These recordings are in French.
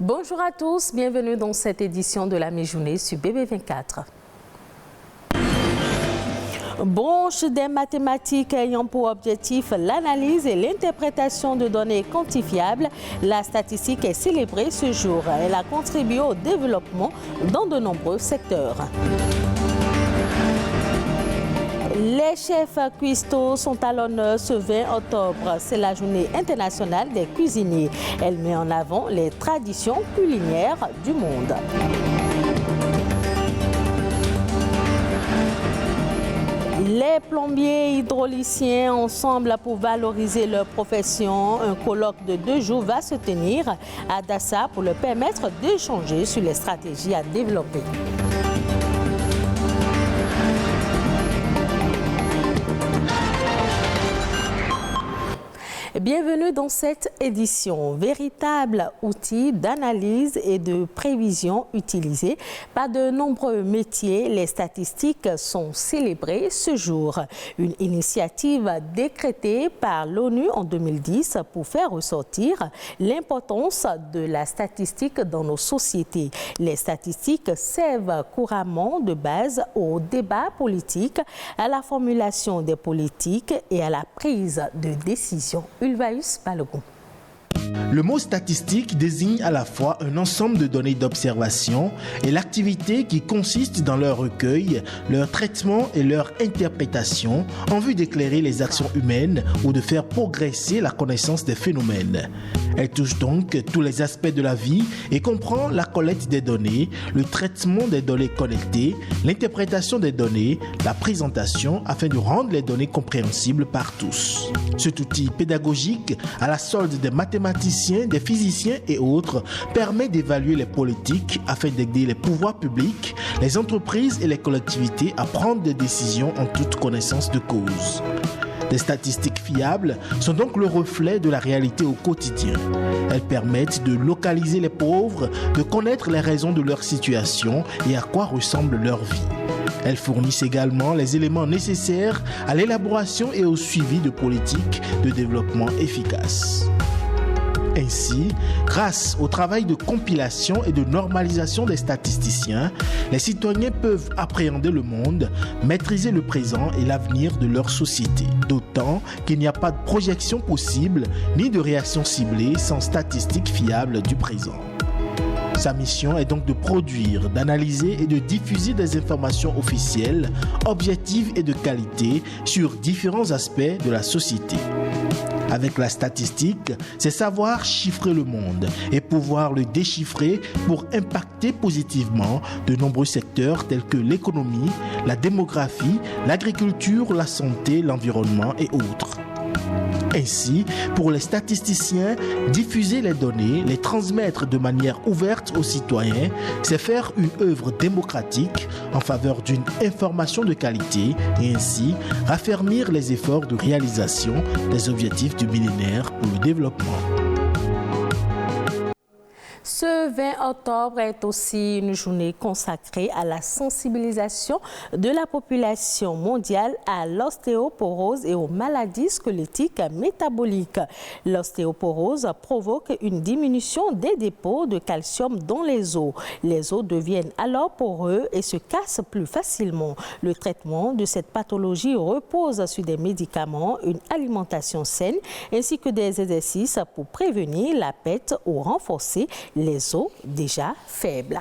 Bonjour à tous, bienvenue dans cette édition de la mi-journée sur BB24. Branche des mathématiques ayant pour objectif l'analyse et l'interprétation de données quantifiables, la statistique est célébrée ce jour. Elle a contribué au développement dans de nombreux secteurs. Les chefs cuistots sont à l'honneur ce 20 octobre. C'est la journée internationale des cuisiniers. Elle met en avant les traditions culinaires du monde. Les plombiers hydrauliciens ensemble pour valoriser leur profession. Un colloque de 2 jours va se tenir à Dassa pour leur permettre d'échanger sur les stratégies à développer. Bienvenue dans cette édition. Véritable outil d'analyse et de prévision utilisé par de nombreux métiers, les statistiques sont célébrées ce jour. Une initiative décrétée par l'ONU en 2010 pour faire ressortir l'importance de la statistique dans nos sociétés. Les statistiques servent couramment de base au débat politique, à la formulation des politiques et à la prise de décision. Ulvaeus Balogun. Le mot statistique désigne à la fois un ensemble de données d'observation et l'activité qui consiste dans leur recueil, leur traitement et leur interprétation en vue d'éclairer les actions humaines ou de faire progresser la connaissance des phénomènes. Elle touche donc tous les aspects de la vie et comprend la collecte des données, le traitement des données collectées, l'interprétation des données, la présentation afin de rendre les données compréhensibles par tous. Cet outil pédagogique, à la solde des mathématiciens, des physiciens et autres, permet d'évaluer les politiques afin d'aider les pouvoirs publics, les entreprises et les collectivités à prendre des décisions en toute connaissance de cause. Les statistiques fiables sont donc le reflet de la réalité au quotidien. Elles permettent de localiser les pauvres, de connaître les raisons de leur situation et à quoi ressemble leur vie. Elles fournissent également les éléments nécessaires à l'élaboration et au suivi de politiques de développement efficaces. Ainsi, grâce au travail de compilation et de normalisation des statisticiens, les citoyens peuvent appréhender le monde, maîtriser le présent et l'avenir de leur société. D'autant qu'il n'y a pas de projection possible ni de réaction ciblée sans statistiques fiables du présent. Sa mission est donc de produire, d'analyser et de diffuser des informations officielles, objectives et de qualité sur différents aspects de la société. Avec la statistique, c'est savoir chiffrer le monde et pouvoir le déchiffrer pour impacter positivement de nombreux secteurs tels que l'économie, la démographie, l'agriculture, la santé, l'environnement et autres. Ainsi, pour les statisticiens, diffuser les données, les transmettre de manière ouverte aux citoyens, c'est faire une œuvre démocratique en faveur d'une information de qualité et ainsi raffermir les efforts de réalisation des objectifs du millénaire pour le développement. Ce 20 octobre est aussi une journée consacrée à la sensibilisation de la population mondiale à l'ostéoporose et aux maladies squelettiques métaboliques. L'ostéoporose provoque une diminution des dépôts de calcium dans les os. Les os deviennent alors poreux et se cassent plus facilement. Le traitement de cette pathologie repose sur des médicaments, une alimentation saine ainsi que des exercices pour prévenir la perte ou renforcer les os déjà faibles.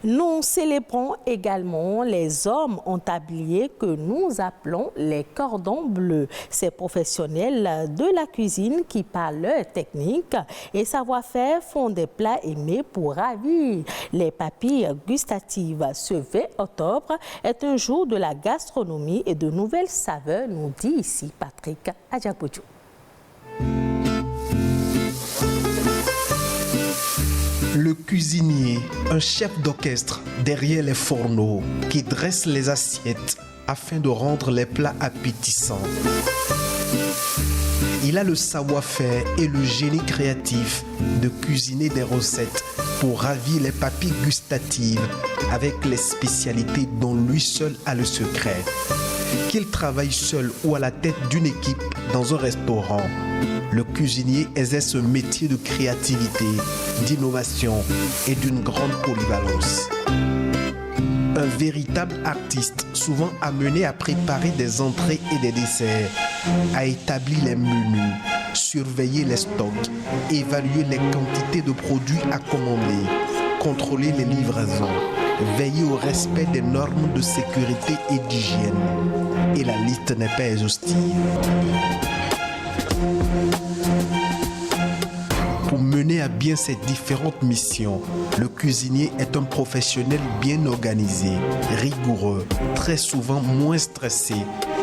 Nous célébrons également les hommes en tablier que nous appelons les cordons bleus. Ces professionnels de la cuisine qui, par leur technique et savoir-faire, font des plats aimés pour ravir les papilles gustatives. Ce 20 octobre est un jour de la gastronomie et de nouvelles saveurs, nous dit ici Patrick Adjabodjou. Le cuisinier, un chef d'orchestre derrière les fourneaux qui dresse les assiettes afin de rendre les plats appétissants. Il a le savoir-faire et le génie créatif de cuisiner des recettes pour ravir les papilles gustatives avec les spécialités dont lui seul a le secret. Qu'il travaille seul ou à la tête d'une équipe dans un restaurant, le cuisinier exerce un métier de créativité, d'innovation et d'une grande polyvalence. Un véritable artiste, souvent amené à préparer des entrées et des desserts, à établir les menus, surveiller les stocks, évaluer les quantités de produits à commander, contrôler les livraisons, veiller au respect des normes de sécurité et d'hygiène. Et la liste n'est pas exhaustive. Pour mener à bien ces différentes missions, le cuisinier est un professionnel bien organisé, rigoureux, très souvent moins stressé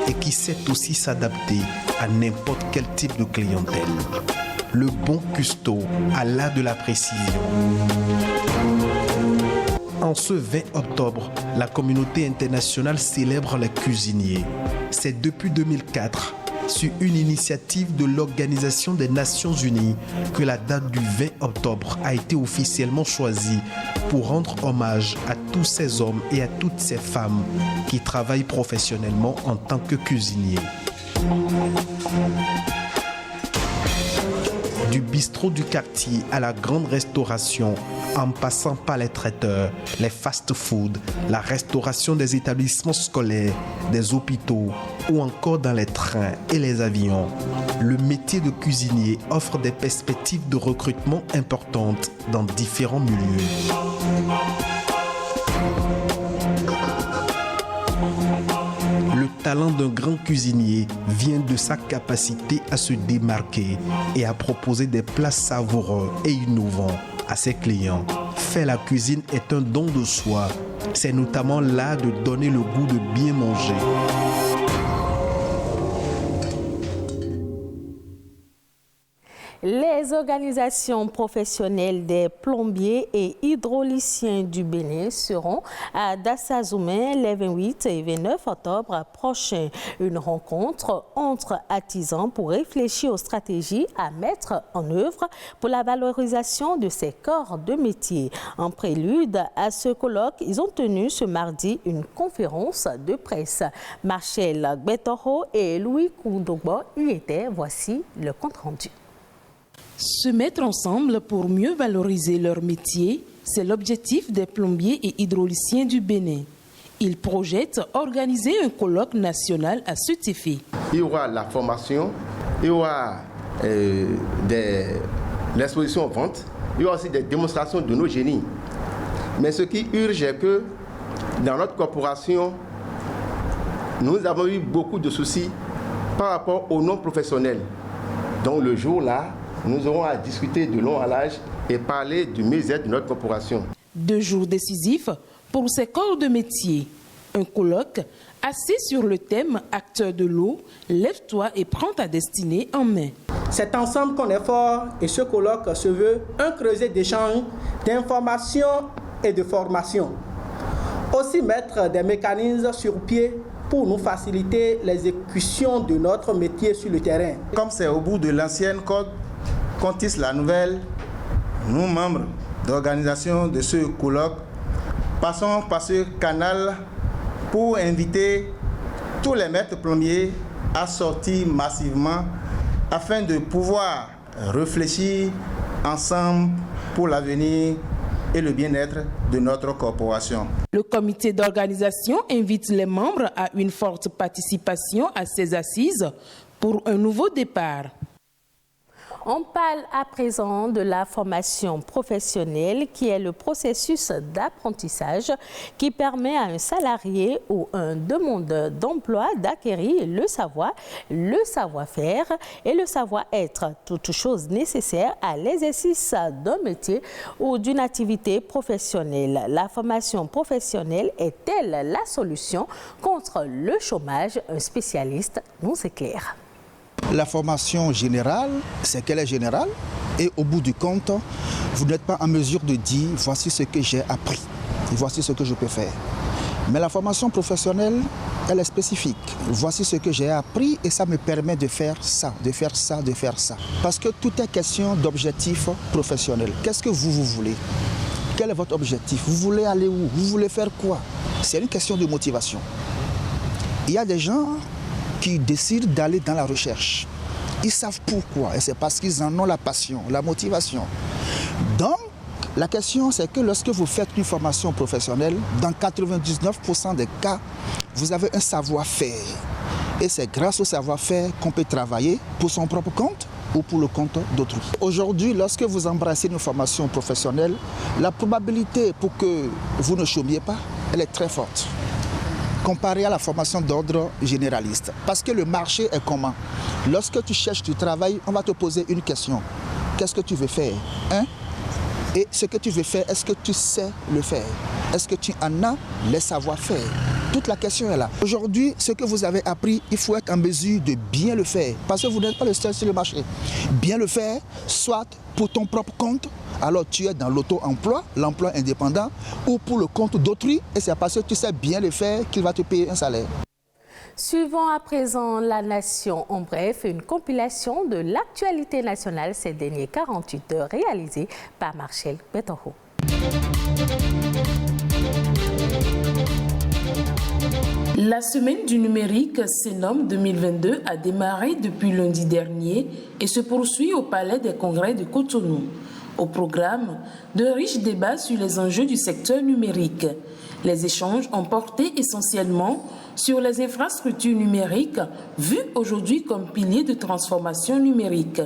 et qui sait aussi s'adapter à n'importe quel type de clientèle. Le bon cuistot a l'art de la précision. En ce 20 octobre, la communauté internationale célèbre les cuisiniers. C'est depuis 2004, sur une initiative de l'Organisation des Nations Unies, que la date du 20 octobre a été officiellement choisie pour rendre hommage à tous ces hommes et à toutes ces femmes qui travaillent professionnellement en tant que cuisiniers. Du bistrot du quartier à la grande restauration, en passant par les traiteurs, les fast-foods, la restauration des établissements scolaires, des hôpitaux ou encore dans les trains et les avions, le métier de cuisinier offre des perspectives de recrutement importantes dans différents milieux. Le talent d'un grand cuisinier vient de sa capacité à se démarquer et à proposer des plats savoureux et innovants à ses clients. Faire la cuisine est un don de soi. C'est notamment l'art de donner le goût de bien manger. Les organisations professionnelles des plombiers et hydrauliciens du Bénin seront à Dassazoumé les 28 et 29 octobre prochains. Une rencontre entre artisans pour réfléchir aux stratégies à mettre en œuvre pour la valorisation de ces corps de métier. En prélude à ce colloque, ils ont tenu ce mardi une conférence de presse. Marcel Gbetoro et Louis Koundogbo y étaient. Voici le compte-rendu. Se mettre ensemble pour mieux valoriser leur métier, c'est l'objectif des plombiers et hydrauliciens du Bénin. Ils projettent organiser un colloque national à cet effet. Il y aura la formation, il y aura l'exposition vente, il y aura aussi des démonstrations de nos génies. Mais ce qui urge est que dans notre corporation, nous avons eu beaucoup de soucis par rapport aux non-professionnels. Donc le jour-là, nous aurons à discuter de long à large et parler du mieux-être de notre corporation. 2 jours décisifs pour ces corps de métier. Un colloque assis sur le thème « Acteur de l'eau, lève-toi et prends ta destinée en main ». C'est ensemble qu'on est fort et ce colloque se veut un creuset d'échange, d'information et de formation. Aussi mettre des mécanismes sur pied pour nous faciliter l'exécution de notre métier sur le terrain. Comme c'est au bout de l'ancienne code qu'on tisse la nouvelle, nous, membres d'organisation de ce colloque, passons par ce canal pour inviter tous les maîtres plombiers à sortir massivement afin de pouvoir réfléchir ensemble pour l'avenir et le bien-être de notre corporation. Le comité d'organisation invite les membres à une forte participation à ces assises pour un nouveau départ. On parle à présent de la formation professionnelle qui est le processus d'apprentissage qui permet à un salarié ou un demandeur d'emploi d'acquérir le savoir, le savoir-faire et le savoir-être, toutes choses nécessaires à l'exercice d'un métier ou d'une activité professionnelle. La formation professionnelle est-elle la solution contre le chômage? Un spécialiste nous éclaire. La formation générale, c'est qu'elle est générale et au bout du compte, vous n'êtes pas en mesure de dire voici ce que j'ai appris, voici ce que je peux faire. Mais la formation professionnelle, elle est spécifique. Voici ce que j'ai appris et ça me permet de faire ça, de faire ça, de faire ça. Parce que tout est question d'objectif professionnel. Qu'est-ce que vous voulez? Quel est votre objectif? Vous voulez aller où? Vous voulez faire quoi? C'est une question de motivation. Il y a des gens qui décident d'aller dans la recherche. Ils savent pourquoi, et c'est parce qu'ils en ont la passion, la motivation. Donc, la question, c'est que lorsque vous faites une formation professionnelle, dans 99% des cas, vous avez un savoir-faire. Et c'est grâce au savoir-faire qu'on peut travailler pour son propre compte ou pour le compte d'autrui. Aujourd'hui, lorsque vous embrassez une formation professionnelle, la probabilité pour que vous ne chômiez pas, elle est très forte, comparée à la formation d'ordre généraliste. Parce que le marché est comment? Lorsque tu cherches du travail, on va te poser une question. Qu'est-ce que tu veux faire, hein? Et ce que tu veux faire, est-ce que tu sais le faire? Est-ce que tu en as les savoir-faire? Toute la question est là. Aujourd'hui, ce que vous avez appris, il faut être en mesure de bien le faire. Parce que vous n'êtes pas le seul sur le marché. Bien le faire, soit pour ton propre compte, alors tu es dans l'auto-emploi, l'emploi indépendant, ou pour le compte d'autrui, et c'est parce que tu sais bien le faire qu'il va te payer un salaire. Suivons à présent La Nation en bref, une compilation de l'actualité nationale ces derniers 48 heures réalisée par Marcel Betoro. La semaine du numérique Senom 2022 a démarré depuis lundi dernier et se poursuit au Palais des Congrès de Cotonou. Au programme, de riches débats sur les enjeux du secteur numérique. Les échanges ont porté essentiellement sur les infrastructures numériques, vues aujourd'hui comme piliers de transformation numérique.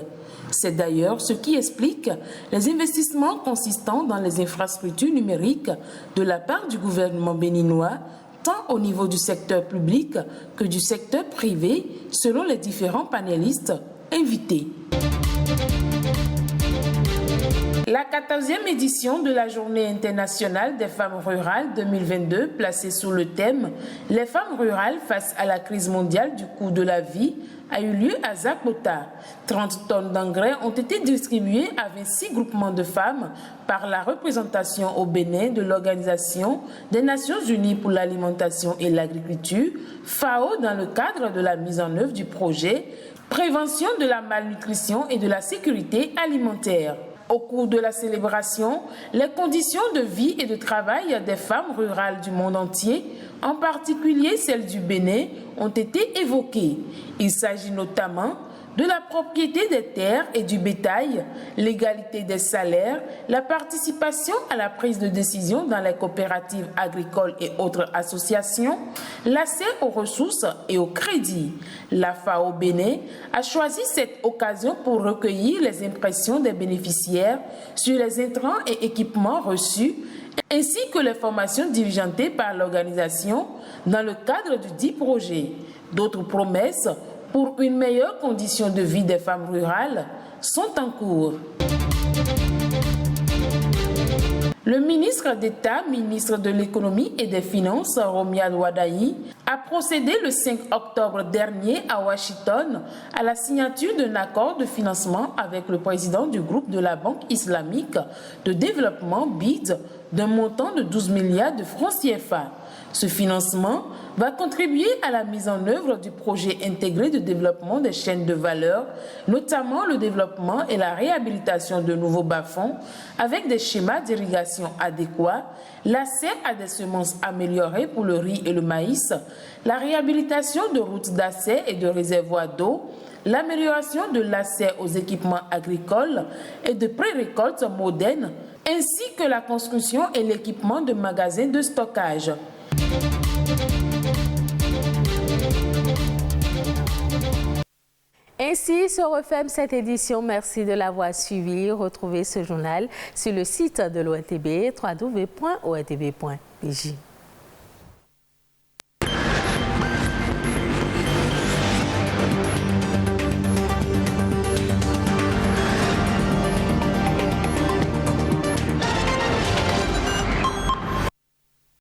C'est d'ailleurs ce qui explique les investissements consistants dans les infrastructures numériques de la part du gouvernement béninois, tant au niveau du secteur public que du secteur privé, selon les différents panélistes invités. La 14e édition de la Journée internationale des femmes rurales 2022, placée sous le thème « Les femmes rurales face à la crise mondiale du coût de la vie », a eu lieu à Zakota. 30 tonnes d'engrais ont été distribuées à 26 groupements de femmes par la représentation au Bénin de l'Organisation des Nations Unies pour l'alimentation et l'agriculture, FAO, dans le cadre de la mise en œuvre du projet « Prévention de la malnutrition et de la sécurité alimentaire ». Au cours de la célébration, les conditions de vie et de travail des femmes rurales du monde entier, en particulier celles du Bénin, ont été évoquées. Il s'agit notamment de la propriété des terres et du bétail, l'égalité des salaires, la participation à la prise de décision dans les coopératives agricoles et autres associations, l'accès aux ressources et au crédit. La FAO Bénin a choisi cette occasion pour recueillir les impressions des bénéficiaires sur les intrants et équipements reçus, ainsi que les formations diligentées par l'organisation dans le cadre du dit projet. D'autres promesses pour une meilleure condition de vie des femmes rurales sont en cours. Le ministre d'État, ministre de l'Économie et des Finances, Romial Wadaï, a procédé le 5 octobre dernier à Washington à la signature d'un accord de financement avec le président du groupe de la Banque islamique de développement BID d'un montant de 12 milliards de francs CFA. Ce financement va contribuer à la mise en œuvre du projet intégré de développement des chaînes de valeur, notamment le développement et la réhabilitation de nouveaux bas-fonds avec des schémas d'irrigation adéquats, l'accès à des semences améliorées pour le riz et le maïs, la réhabilitation de routes d'accès et de réservoirs d'eau, l'amélioration de l'accès aux équipements agricoles et de pré-récoltes modernes, ainsi que la construction et l'équipement de magasins de stockage. Ainsi se referme cette édition. Merci de l'avoir suivi. Retrouvez ce journal sur le site de l'ORTB, www.ortb.bj.